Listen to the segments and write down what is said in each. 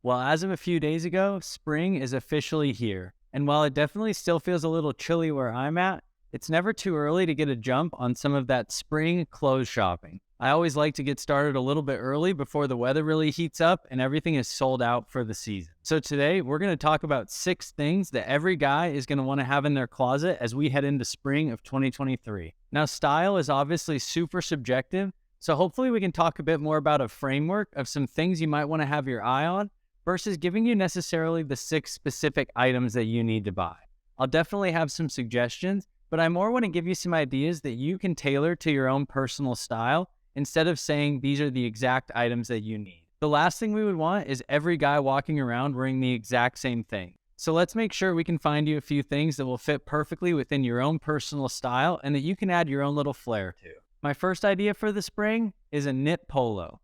Well, as of a few days ago, spring is officially here. And while it definitely still feels a little chilly where I'm at, it's never too early to get a jump on some of that spring clothes shopping. I always like to get started a little bit early before the weather really heats up and everything is sold out for the season. So today, we're going to talk about 6 things that every guy is going to want to have in their closet as we head into spring of 2023. Now, style is obviously super subjective, so hopefully we can talk a bit more about a framework of some things you might want to have your eye on versus giving you necessarily the 6 specific items that you need to buy. I'll definitely have some suggestions, but I more want to give you some ideas that you can tailor to your own personal style instead of saying these are the exact items that you need. The last thing we would want is every guy walking around wearing the exact same thing. So let's make sure we can find you a few things that will fit perfectly within your own personal style and that you can add your own little flair to. My first idea for the spring is a knit polo.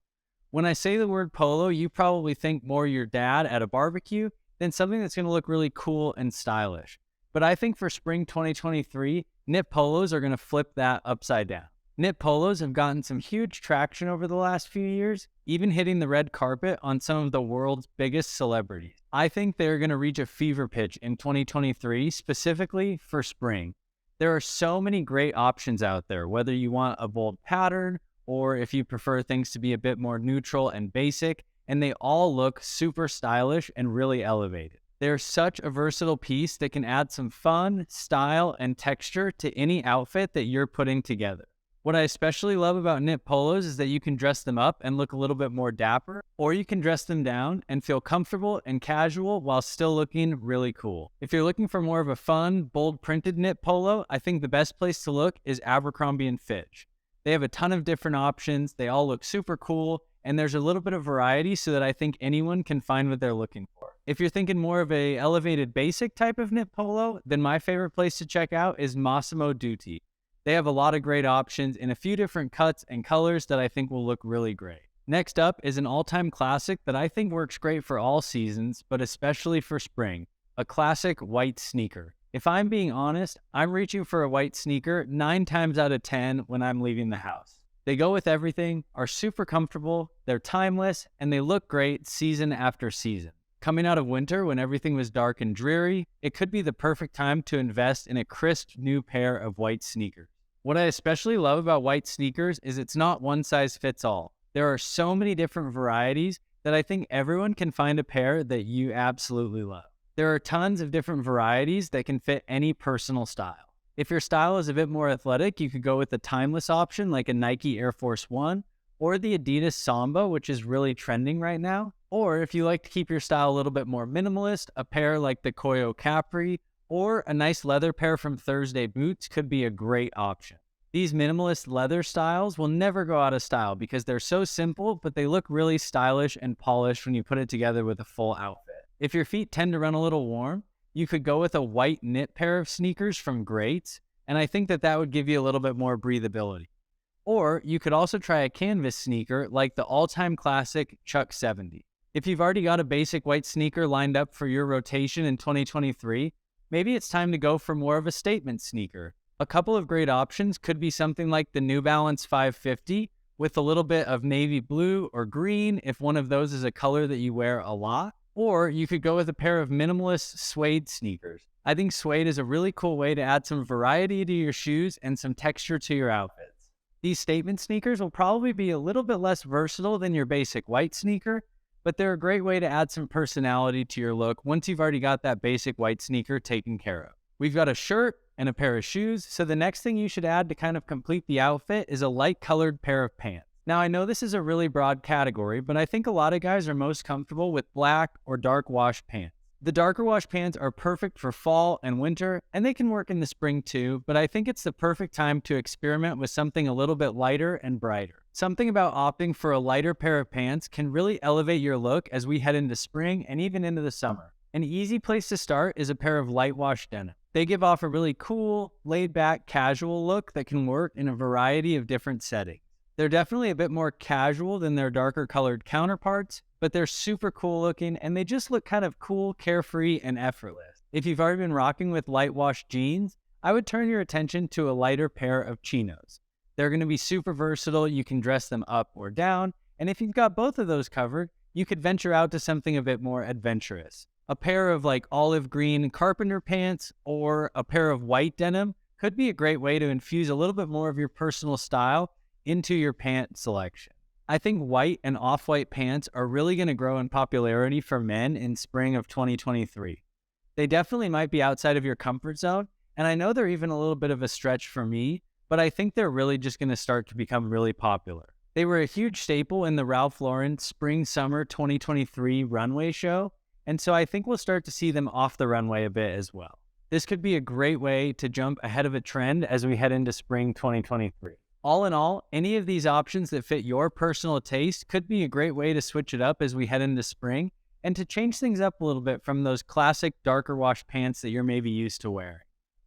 When I say the word polo, you probably think more your dad at a barbecue than something that's going to look really cool and stylish. But I think for spring 2023, knit polos are going to flip that upside down. Knit polos have gotten some huge traction over the last few years, even hitting the red carpet on some of the world's biggest celebrities. I think they're going to reach a fever pitch in 2023, specifically for spring. There are so many great options out there, whether you want a bold pattern or if you prefer things to be a bit more neutral and basic, and they all look super stylish and really elevated. They're such a versatile piece that can add some fun, style, and texture to any outfit that you're putting together. What I especially love about knit polos is that you can dress them up and look a little bit more dapper, or you can dress them down and feel comfortable and casual while still looking really cool. If you're looking for more of a fun, bold printed knit polo, I think the best place to look is Abercrombie & Fitch. They have a ton of different options, they all look super cool, and there's a little bit of variety so that I think anyone can find what they're looking for. If you're thinking more of a elevated basic type of knit polo, then my favorite place to check out is Massimo Dutti. They have a lot of great options in a few different cuts and colors that I think will look really great. Next up is an all-time classic that I think works great for all seasons, but especially for spring, a classic white sneaker. If I'm being honest, I'm reaching for a white sneaker 9 times out of 10 when I'm leaving the house. They go with everything, are super comfortable, they're timeless, and they look great season after season. Coming out of winter when everything was dark and dreary, it could be the perfect time to invest in a crisp new pair of white sneakers. What I especially love about white sneakers is it's not one size fits all. There are so many different varieties that I think everyone can find a pair that you absolutely love. There are tons of different varieties that can fit any personal style. If your style is a bit more athletic, you could go with the timeless option like a Nike Air Force One or the Adidas Samba, which is really trending right now. Or if you like to keep your style a little bit more minimalist, a pair like the Koyo Capri or a nice leather pair from Thursday Boots could be a great option. These minimalist leather styles will never go out of style because they're so simple, but they look really stylish and polished when you put it together with a full outfit. If your feet tend to run a little warm, you could go with a white knit pair of sneakers from Greats, and I think that would give you a little bit more breathability. Or you could also try a canvas sneaker like the all-time classic Chuck 70. If you've already got a basic white sneaker lined up for your rotation in 2023, maybe it's time to go for more of a statement sneaker. A couple of great options could be something like the New Balance 550 with a little bit of navy blue or green if one of those is a color that you wear a lot. Or you could go with a pair of minimalist suede sneakers. I think suede is a really cool way to add some variety to your shoes and some texture to your outfits. These statement sneakers will probably be a little bit less versatile than your basic white sneaker, but they're a great way to add some personality to your look once you've already got that basic white sneaker taken care of. We've got a shirt and a pair of shoes, so the next thing you should add to kind of complete the outfit is a light colored pair of pants. Now, I know this is a really broad category, but I think a lot of guys are most comfortable with black or dark wash pants. The darker wash pants are perfect for fall and winter, and they can work in the spring too, but I think it's the perfect time to experiment with something a little bit lighter and brighter. Something about opting for a lighter pair of pants can really elevate your look as we head into spring and even into the summer. An easy place to start is a pair of light wash denim. They give off a really cool, laid-back, casual look that can work in a variety of different settings. They're definitely a bit more casual than their darker colored counterparts, but they're super cool looking and they just look kind of cool, carefree, and effortless. If you've already been rocking with light wash jeans, I would turn your attention to a lighter pair of chinos. They're going to be super versatile. You can dress them up or down. And if you've got both of those covered, you could venture out to something a bit more adventurous. A pair of like olive green carpenter pants or a pair of white denim could be a great way to infuse a little bit more of your personal style into your pant selection. I think white and off-white pants are really going to grow in popularity for men in spring of 2023. They definitely might be outside of your comfort zone, and I know they're even a little bit of a stretch for me, but I think they're really just going to start to become really popular. They were a huge staple in the Ralph Lauren Spring-Summer 2023 runway show, and so I think we'll start to see them off the runway a bit as well. This could be a great way to jump ahead of a trend as we head into spring 2023. All in all, any of these options that fit your personal taste could be a great way to switch it up as we head into spring and to change things up a little bit from those classic darker wash pants that you're maybe used to wearing.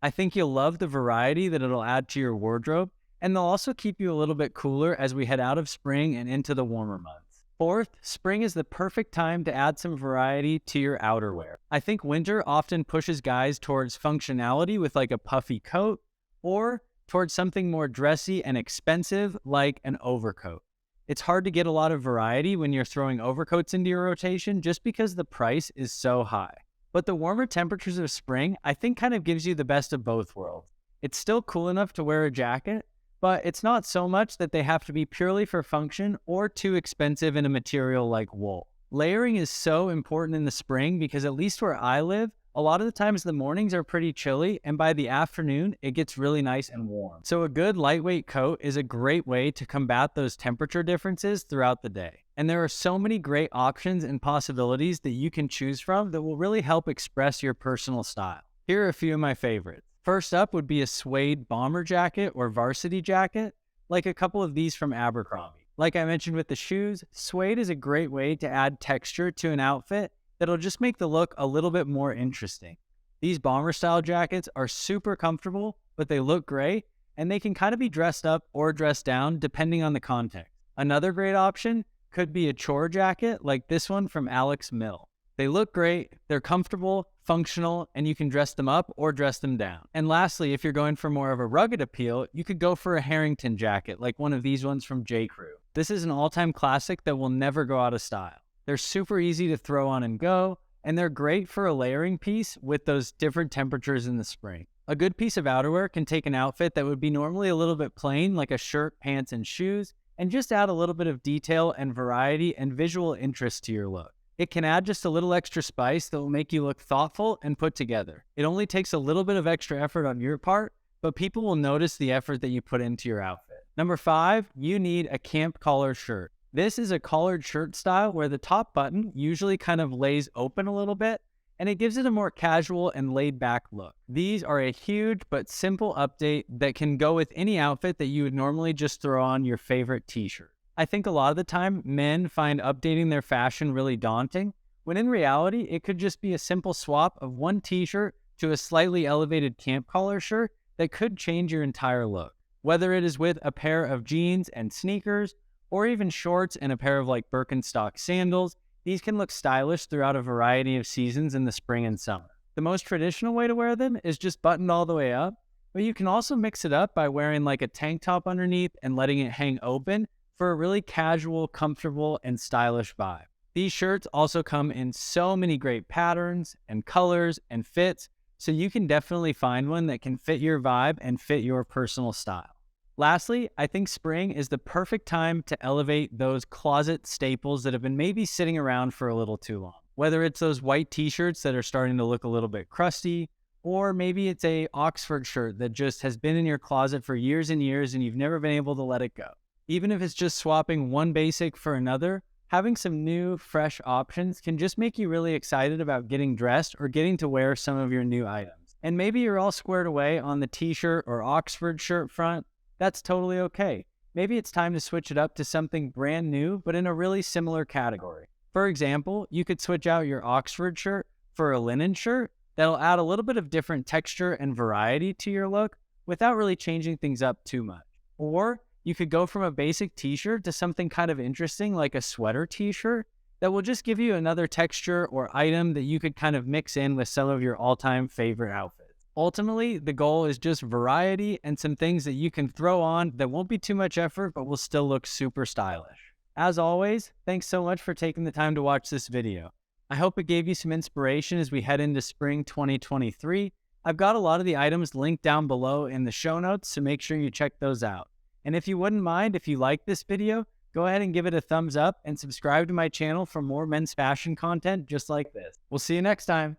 I think you'll love the variety that it'll add to your wardrobe, and they'll also keep you a little bit cooler as we head out of spring and into the warmer months. Fourth, spring is the perfect time to add some variety to your outerwear. I think winter often pushes guys towards functionality with like a puffy coat or towards something more dressy and expensive like an overcoat. It's hard to get a lot of variety when you're throwing overcoats into your rotation just because the price is so high. But the warmer temperatures of spring, I think kind of gives you the best of both worlds. It's still cool enough to wear a jacket, but it's not so much that they have to be purely for function or too expensive in a material like wool. Layering is so important in the spring because at least where I live, a lot of the times the mornings are pretty chilly and by the afternoon, it gets really nice and warm. So a good lightweight coat is a great way to combat those temperature differences throughout the day. And there are so many great options and possibilities that you can choose from that will really help express your personal style. Here are a few of my favorites. First up would be a suede bomber jacket or varsity jacket, like a couple of these from Abercrombie. Like I mentioned with the shoes, suede is a great way to add texture to an outfit that'll just make the look a little bit more interesting. These bomber style jackets are super comfortable, but they look great, and they can kind of be dressed up or dressed down depending on the context. Another great option could be a chore jacket like this one from Alex Mill. They look great, they're comfortable, functional, and you can dress them up or dress them down. And lastly, if you're going for more of a rugged appeal, you could go for a Harrington jacket like one of these ones from J. Crew. This is an all-time classic that will never go out of style. They're super easy to throw on and go, and they're great for a layering piece with those different temperatures in the spring. A good piece of outerwear can take an outfit that would be normally a little bit plain, like a shirt, pants, and shoes, and just add a little bit of detail and variety and visual interest to your look. It can add just a little extra spice that will make you look thoughtful and put together. It only takes a little bit of extra effort on your part, but people will notice the effort that you put into your outfit. Number 5, you need a camp collar shirt. This is a collared shirt style where the top button usually kind of lays open a little bit, and it gives it a more casual and laid back look. These are a huge but simple update that can go with any outfit that you would normally just throw on your favorite t-shirt. I think a lot of the time, men find updating their fashion really daunting, when in reality, it could just be a simple swap of one t-shirt to a slightly elevated camp collar shirt that could change your entire look. Whether it is with a pair of jeans and sneakers, or even shorts and a pair of like Birkenstock sandals, these can look stylish throughout a variety of seasons in the spring and summer. The most traditional way to wear them is just buttoned all the way up, but you can also mix it up by wearing like a tank top underneath and letting it hang open for a really casual, comfortable, and stylish vibe. These shirts also come in so many great patterns and colors and fits, so you can definitely find one that can fit your vibe and fit your personal style. Lastly, I think spring is the perfect time to elevate those closet staples that have been maybe sitting around for a little too long. Whether it's those white t-shirts that are starting to look a little bit crusty, or maybe it's a Oxford shirt that just has been in your closet for years and years and you've never been able to let it go. Even if it's just swapping one basic for another, having some new, fresh options can just make you really excited about getting dressed or getting to wear some of your new items. And maybe you're all squared away on the t-shirt or Oxford shirt front. That's totally okay. Maybe it's time to switch it up to something brand new, but in a really similar category. For example, you could switch out your Oxford shirt for a linen shirt that'll add a little bit of different texture and variety to your look without really changing things up too much. Or you could go from a basic t-shirt to something kind of interesting like a sweater t-shirt that will just give you another texture or item that you could kind of mix in with some of your all-time favorite outfits. Ultimately, the goal is just variety and some things that you can throw on that won't be too much effort but will still look super stylish. As always, thanks so much for taking the time to watch this video. I hope it gave you some inspiration as we head into spring 2023. I've got a lot of the items linked down below in the show notes, so make sure you check those out. And if you wouldn't mind, if you like this video, go ahead and give it a thumbs up and subscribe to my channel for more men's fashion content just like this. We'll see you next time.